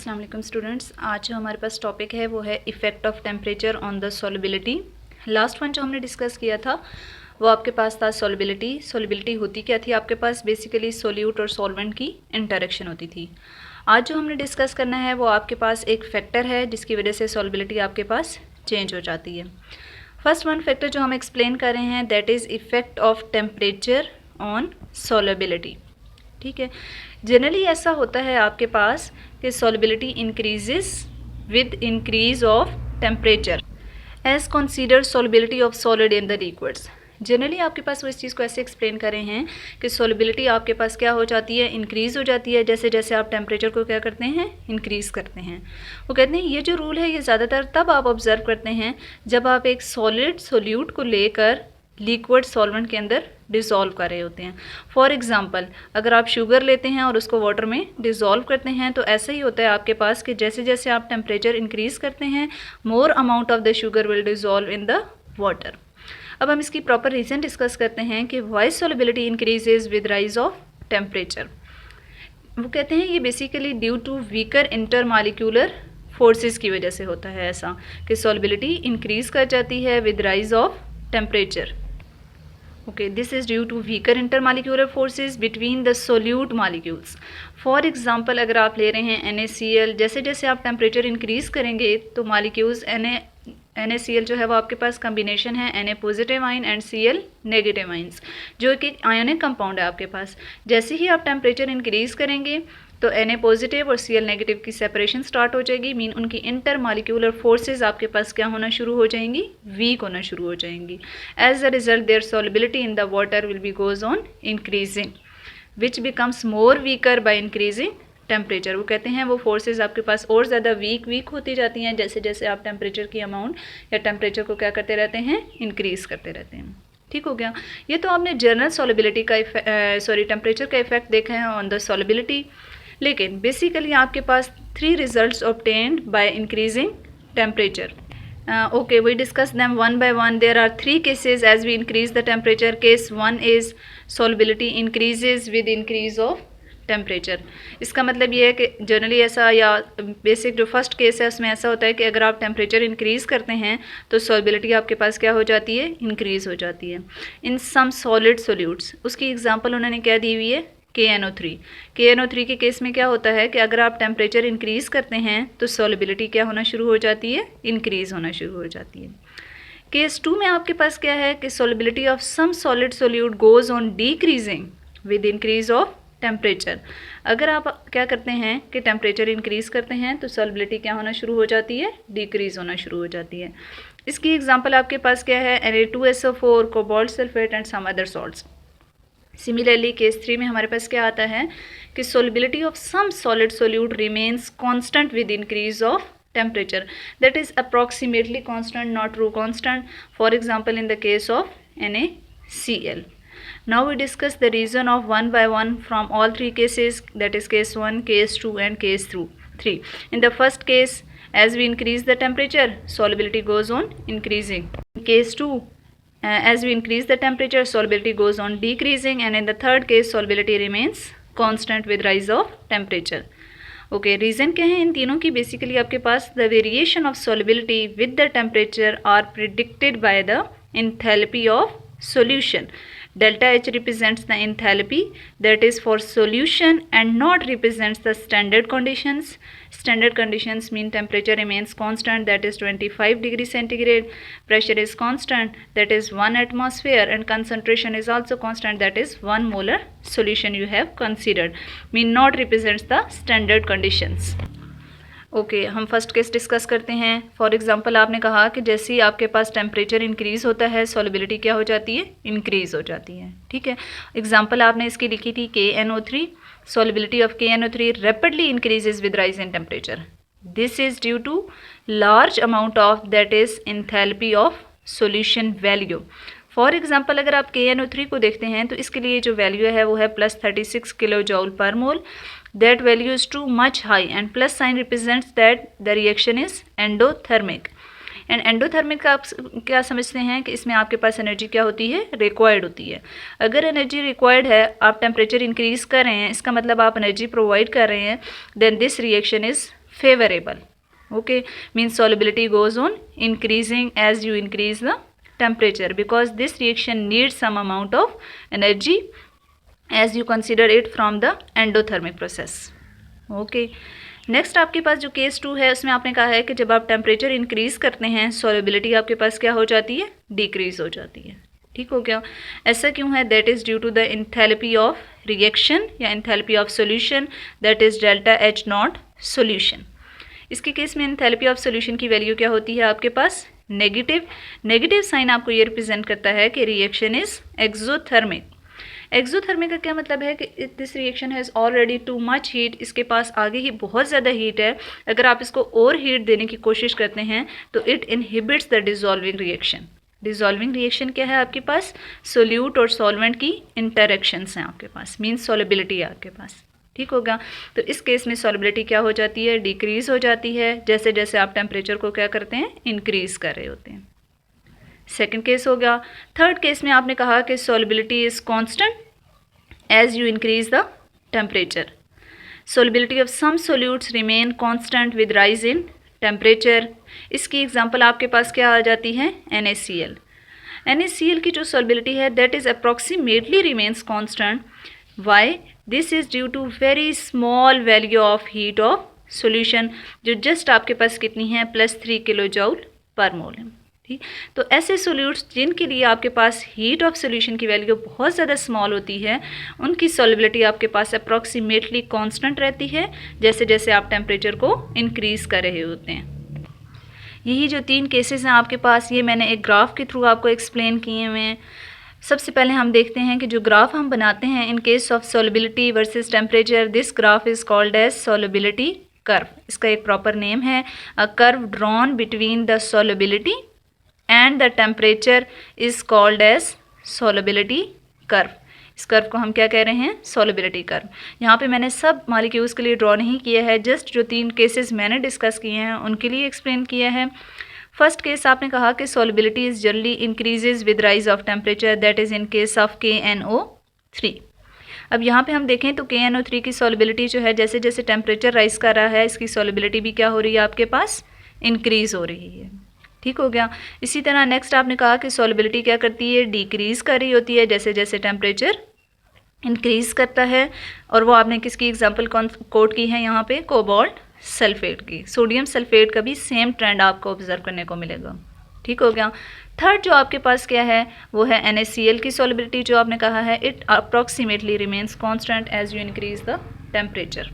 अस्सलाम वालेकुम स्टूडेंट्स। आज जो हमारे पास टॉपिक है वो है effect of temperature on the solubility. Last one जो हमने डिस्कस किया था वो आपके पास था सॉल्युबिलिटी। सॉल्युबिलिटी होती क्या थी आपके पास? बेसिकली सोल्यूट और सॉल्वेंट की इंटरेक्शन होती थी। आज जो हमने डिस्कस करना है वो आपके पास एक फैक्टर है जिसकी वजह से सॉल्युबिलिटी आपके पास चेंज हो जाती है। फर्स्ट वन फैक्टर जो हम एक्सप्लेन कर रहे हैं that is effect of temperature on solubility. ठीक है, जनरली ऐसा होता है आपके पास कि solubility increases with increase of temperature as consider solubility of solid in the liquids. Generally आपके पास वो इस चीज़ को ऐसे एक्सप्लेन कर रहे हैं कि सॉल्युबिलिटी आपके पास क्या हो जाती है, इंक्रीज़ हो जाती है जैसे जैसे आप टेम्परेचर को क्या करते हैं, इंक्रीज़ करते हैं। वो कहते हैं ये जो रूल है ये ज़्यादातर तब आप ऑब्ज़र्व करते हैं जब आप एक सॉलिड सोल्यूट को लेकर लिक्विड सॉल्वेंट के अंदर डिज़ोल्व कर रहे होते हैं। फॉर एग्ज़ाम्पल अगर आप शुगर लेते हैं और उसको वाटर में डिज़ोल्व करते हैं तो ऐसा ही होता है आपके पास कि जैसे जैसे आप टेम्परेचर इंक्रीज़ करते हैं more amount of the sugar will dissolve in the water. अब हम इसकी प्रॉपर रीज़न डिस्कस करते हैं कि why solubility increases with rise of temperature. वो कहते हैं ये basically due to weaker intermolecular forces की वजह से होता है ऐसा कि सॉल्युबिलिटी इंक्रीज़ कर जाती है with rise of temperature. Okay, this is due to weaker intermolecular forces between the solute molecules. For example, अगर आप ले रहे हैं NaCl, जैसे जैसे आप टेम्परेचर इंक्रीज़ करेंगे तो मॉलिक्यूल्स NaCl जो है वो आपके पास कम्बिनेशन है Na positive ion and Cl negative ions जो कि आयोनिक कंपाउंड है आपके पास। जैसे ही आप टेम्परेचर इंक्रीज़ करेंगे तो Na पॉजिटिव और Cl नेगेटिव की सेपरेशन स्टार्ट हो जाएगी, मीन उनकी इंटर मॉलिक्यूलर फोर्सेस आपके पास क्या होना शुरू हो जाएंगी, वीक होना शुरू हो जाएंगी। As a result there solubility in the water will be goes on increasing which becomes more weaker by increasing temperature. वो कहते हैं वो फोर्सेस आपके पास और ज़्यादा वीक होती जाती हैं जैसे जैसे आप टेम्परेचर की अमाउंट या टेम्परेचर को क्या करते रहते हैं, इंक्रीज़ करते रहते हैं। ठीक हो गया। ये तो आपने जनरल सॉल्युबिलिटी का टेम्परेचर का इफेक्ट देखा है ऑन द सॉल्युबिलिटी। लेकिन बेसिकली आपके पास 3 results obtained by increasing temperature. Okay, we discuss them one by one. There are 3 cases as we increase the temperature. Case 1 is solubility increases with increase of temperature. इसका मतलब ये है कि generally ऐसा या basic जो first case है उसमें ऐसा होता है कि अगर आप टेम्परेचर इंक्रीज़ करते हैं तो सॉल्युबिलिटी आपके पास क्या हो जाती है, इंक्रीज़ हो जाती है इन सम सॉलिड सोल्यूट्स। उसकी एग्जांपल उन्होंने क्या दी हुई है, KNO3। KNO3 के केस में क्या होता है कि अगर आप टेम्परेचर इंक्रीज़ करते हैं तो सॉल्युबिलिटी क्या होना शुरू हो जाती है, इंक्रीज़ होना शुरू हो जाती है। केस 2 में आपके पास क्या है कि solubility of some solid solute goes on decreasing with increase of temperature. अगर आप क्या करते हैं कि टेम्परेचर इंक्रीज़ करते हैं तो सॉल्युबिलिटी क्या होना शुरू हो जाती है, डिक्रीज़ होना शुरू हो जाती है। इसकी एग्जांपल आपके पास क्या है, Na2SO4, cobalt sulphate and some other salts. Similarly case 3 में हमारे पास क्या आता है कि solubility of some solid solute remains constant with increase of temperature, that is approximately constant, not true constant. For example in the case of NaCl. Now we discuss the reason of one by one from all 3 cases, that is case 1, case 2 and case 3. In the first case, as we increase the temperature, solubility goes on increasing. In case 2, as we increase the temperature, solubility goes on decreasing, and in the third case, solubility remains constant with rise of temperature. Okay, reason क्या है इन तीनों की? Basically आपके पास the variation of solubility with the temperature are predicted by the enthalpy of solution. Delta H represents the enthalpy that is for solution and not represents the standard conditions. Standard conditions mean temperature remains constant, that is 25 degrees centigrade, pressure is constant, that is 1 atmosphere, and concentration is also constant, that is 1 molar solution you have considered, mean not represents the standard conditions. Okay, हम first case discuss करते हैं। For example आपने कहा कि जैसे ही आपके पास temperature increase होता है सॉल्युबिलिटी क्या हो जाती है, इंक्रीज़ हो जाती है। ठीक है, एग्जांपल आपने इसकी लिखी थी KNO3। Solubility of KNO3 rapidly increases with rise in temperature. This is due to large amount of that is enthalpy of solution value. For example अगर आप KNO3 को देखते हैं तो इसके लिए जो वैल्यू है वो है +36 किलो जूल पर मोल। That value is too much high and plus sign represents that the reaction is endothermic. And endothermic का आप क्या समझते हैं कि इसमें आपके पास एनर्जी क्या होती है, रिक्वायर्ड होती है। अगर एनर्जी रिक्वायर्ड है, आप टेम्परेचर इंक्रीज़ कर रहे हैं, इसका मतलब आप एनर्जी प्रोवाइड कर रहे हैं, then this reaction is favorable. Okay, means solubility goes on increasing as you increase the temperature, because this reaction needs some amount of energy as you consider it from the endothermic process. Okay, next आपके पास जो case 2 है उसमें आपने कहा है कि जब आप टेम्परेचर इंक्रीज़ करते हैं सॉल्युबिलिटी आपके पास क्या हो जाती है, डिक्रीज़ हो जाती है. ठीक हो गया. ऐसा क्यों है? That is due to the enthalpy of reaction या enthalpy of solution, that is delta H nought solution. इसके केस में एंथैल्पी ऑफ सॉल्यूशन की वैल्यू क्या होती है आपके पास, नेगेटिव. नेगेटिव साइन आपको ये रिप्रेजेंट करता है कि रिएक्शन इज़ एक्सोथर्मिक. एक्सोथर्मिक का क्या मतलब है कि this reaction has already too much heat, इसके पास आगे ही बहुत ज़्यादा हीट है. अगर आप इसको और हीट देने की कोशिश करते हैं तो it inhibits the dissolving reaction. Dissolving reaction क्या है आपके पास, सोल्यूट और सॉल्वेंट की इंटरेक्शंस हैं आपके पास, मीन्स सॉल्युबिलिटी है आपके पास. ठीक होगा. तो इस केस में सॉल्युबिलिटी क्या हो जाती है, डिक्रीज़ हो जाती है जैसे जैसे आप टेम्परेचर को क्या करते हैं, इंक्रीज़ कर रहे होते हैं. सेकेंड केस हो गया. थर्ड केस में आपने कहा कि solubility is constant as you increase the temperature. Solubility of some solutes remain constant with rise in temperature. इसकी एग्जांपल आपके पास क्या आ जाती है, NaCl. NaCl की जो solubility है that is approximately remains constant. Why? This is due to very small value of heat of solution, जो just आपके पास कितनी है, +3 किलोजूल पर मोल है. ठीक, तो ऐसे सोल्यूट्स जिनके लिए आपके पास हीट ऑफ सोल्यूशन की वैल्यू बहुत ज़्यादा स्मॉल होती है, उनकी सॉल्युबिलिटी आपके पास अप्रॉक्सीमेटली कांस्टेंट रहती है जैसे जैसे आप टेम्परेचर को इंक्रीज़ कर रहे होते हैं. यही जो 3 केसेस हैं आपके पास, ये मैंने एक ग्राफ के थ्रू आपको एक्सप्लेन किए हुए हैं. सबसे पहले हम देखते हैं कि जो ग्राफ हम बनाते हैं in case of solubility versus temperature, this graph is called as solubility curve. इसका एक प्रॉपर नेम है, a curve drawn between the solubility and the temperature is called as solubility curve. इस कर्व को हम क्या कह रहे हैं, solubility curve. यहाँ पे मैंने सब मॉलिक्यूल्स के लिए ड्रॉ नहीं किया है, जस्ट जो 3 केसेस मैंने डिस्कस किए हैं उनके लिए एक्सप्लेन किया है. फर्स्ट केस आपने कहा कि solubility is generally increases with rise of temperature, that is in case of KNO3. अब यहाँ पे हम देखें तो KNO3 की solubility जो है जैसे जैसे टेम्परेचर राइज कर रहा है इसकी solubility भी क्या हो रही है आपके पास, इंक्रीज़ हो रही है. ठीक हो गया. इसी तरह नेक्स्ट आपने कहा कि सॉल्युबिलिटी क्या करती है, डिक्रीज़ कर रही होती है जैसे जैसे टेम्परेचर इंक्रीज़ करता है. और वो आपने किसकी एग्जांपल कोट की है यहाँ पे, कोबाल्ट सल्फेट की. सोडियम सल्फेट का भी सेम ट्रेंड आपको ऑब्जर्व करने को मिलेगा. ठीक हो गया. थर्ड जो आपके पास क्या है वो है NaCl की सॉल्युबिलिटी, जो आपने कहा है it approximately remains constant as you increase the temperature.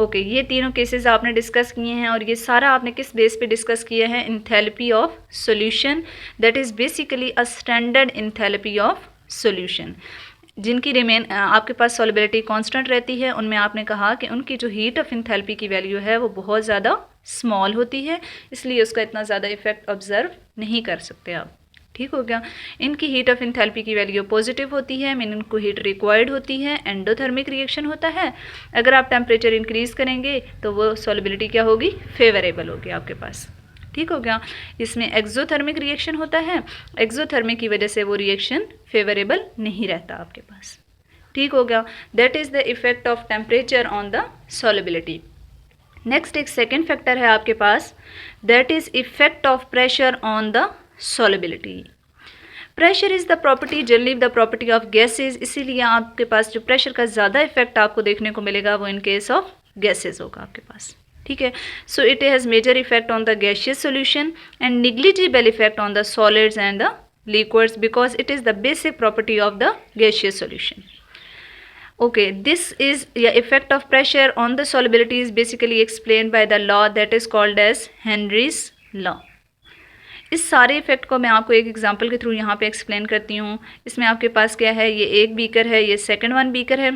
Okay, ये तीनों केसेस आपने डिस्कस किए हैं और ये सारा आपने किस बेस पे डिस्कस किया है, enthalpy of solution, that is basically a standard enthalpy of solution. जिनकी रिमेन आपके पास सॉल्युबिलिटी कांस्टेंट रहती है उनमें आपने कहा कि उनकी जो हीट ऑफ एंथैल्पी की वैल्यू है वो बहुत ज़्यादा स्मॉल होती है, इसलिए उसका इतना ज़्यादा इफेक्ट ऑब्जर्व नहीं कर सकते आप. ठीक हो गया. इनकी हीट ऑफ एंथैल्पी की वैल्यू पॉजिटिव होती है, मीन इनको हीट रिक्वायर्ड होती है, एंडोथर्मिक रिएक्शन होता है. अगर आप टेम्परेचर इंक्रीज़ करेंगे तो वो सॉल्युबिलिटी क्या होगी, फेवरेबल होगी आपके पास. ठीक हो गया. इसमें एक्सोथर्मिक रिएक्शन होता है, एक्सोथर्मिक की वजह से वो रिएक्शन फेवरेबल नहीं रहता आपके पास. ठीक हो गया. That is the effect of temperature on the solubility. Next एक सेकेंड फैक्टर है आपके पास, that is effect of pressure on the solubility. Pressure is the property, generally the property of gases, इसीलिए आपके पास जो प्रेशर का ज़्यादा इफेक्ट आपको देखने को मिलेगा वो इन केस ऑफ गैसेज होगा आपके पास. ठीक है. So it has major effect on the gaseous solution and negligible effect on the solids and the liquids because it is the basic property of the gaseous solution. Okay, this is the effect of pressure on the solubility is basically explained by the law that is called as Henry's law. इस सारे effect को मैं आपको एक example के through यहाँ पे explain करती हूँ. इसमें आपके पास क्या है, ये एक बीकर है, ये सेकंड वन बीकर है.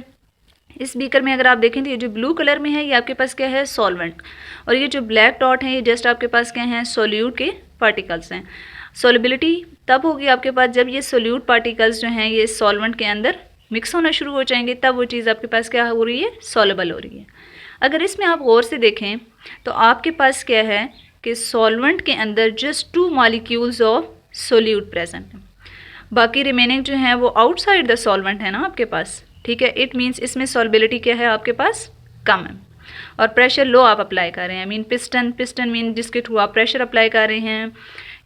इस बीकर में अगर आप देखें तो ये जो ब्लू कलर में है ये आपके पास क्या है, सॉल्वेंट, और ये जो ब्लैक डॉट है ये जस्ट आपके पास क्या हैं, सोल्यूट के पार्टिकल्स हैं. सॉल्युबिलिटी तब होगी आपके पास जब ये सोल्यूट पार्टिकल्स जो हैं ये सॉल्वेंट के अंदर मिक्स होना शुरू हो जाएंगे, तब वो चीज़ आपके पास क्या हो रही है, सॉल्युबल हो रही है. अगर इसमें आप गौर से देखें तो आपके पास क्या है कि सॉल्वेंट के अंदर just 2 molecules of solute present हैं, बाकी रिमेनिंग जो हैं वो आउटसाइड द सॉल्वेंट है ना आपके पास. ठीक है. इट मीन्स इसमें सॉल्युबिलिटी क्या है आपके पास, कम है. और प्रेशर लो आप अप्लाई कर रहे हैं, मीन पिस्टन मीन जिसके थ्रू आप प्रेशर अप्लाई कर रहे हैं।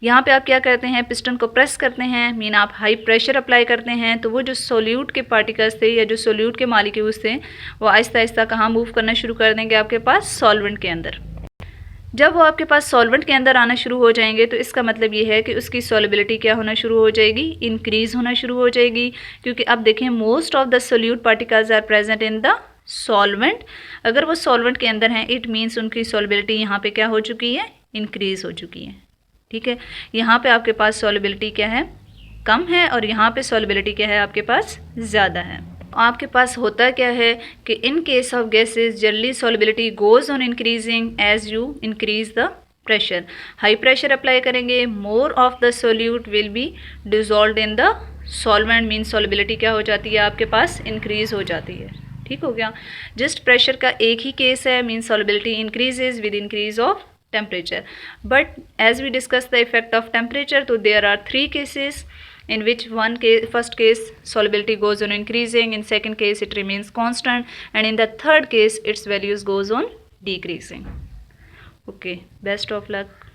यहाँ पे आप क्या करते हैं, पिस्टन को प्रेस करते हैं, मीन आप हाई प्रेशर अप्लाई करते हैं, तो वो जो सोल्यूट के पार्टिकल्स थे या जो सोल्यूट के मालिक्यूल्स थे वो आहिस्ता आहिस्ता कहाँ मूव करना शुरू कर देंगे, आपके पास सॉल्वेंट के अंदर। जब वो आपके पास सॉल्वेंट के अंदर आना शुरू हो जाएंगे तो इसका मतलब ये है कि उसकी सॉल्युबिलिटी क्या होना शुरू हो जाएगी, इंक्रीज़ होना शुरू हो जाएगी, क्योंकि अब देखें most of the solute particles are present in the solvent. अगर वो सॉल्वेंट के अंदर हैं इट मीन्स उनकी सॉल्युबिलिटी यहाँ पे क्या हो चुकी है, इंक्रीज़ हो चुकी है। ठीक है, यहाँ पे आपके पास सॉल्युबिलिटी क्या है, कम है, और यहाँ पे सॉल्युबिलिटी क्या है, आपके पास ज़्यादा है। आपके पास होता क्या है कि in case of gases generally solubility goes on increasing as you increase the pressure. High pressure apply करेंगे, more of the solute will be dissolved in the solvent, mean solubility क्या हो जाती है, आपके पास इंक्रीज हो जाती है। ठीक हो गया, जस्ट प्रेशर का एक ही केस है, mean solubility increases with increase of temperature. But as we discussed the effect of temperature, so there are three cases in which first case solubility goes on increasing, in second case it remains constant, and in the third case its values goes on decreasing. Okay, best of luck.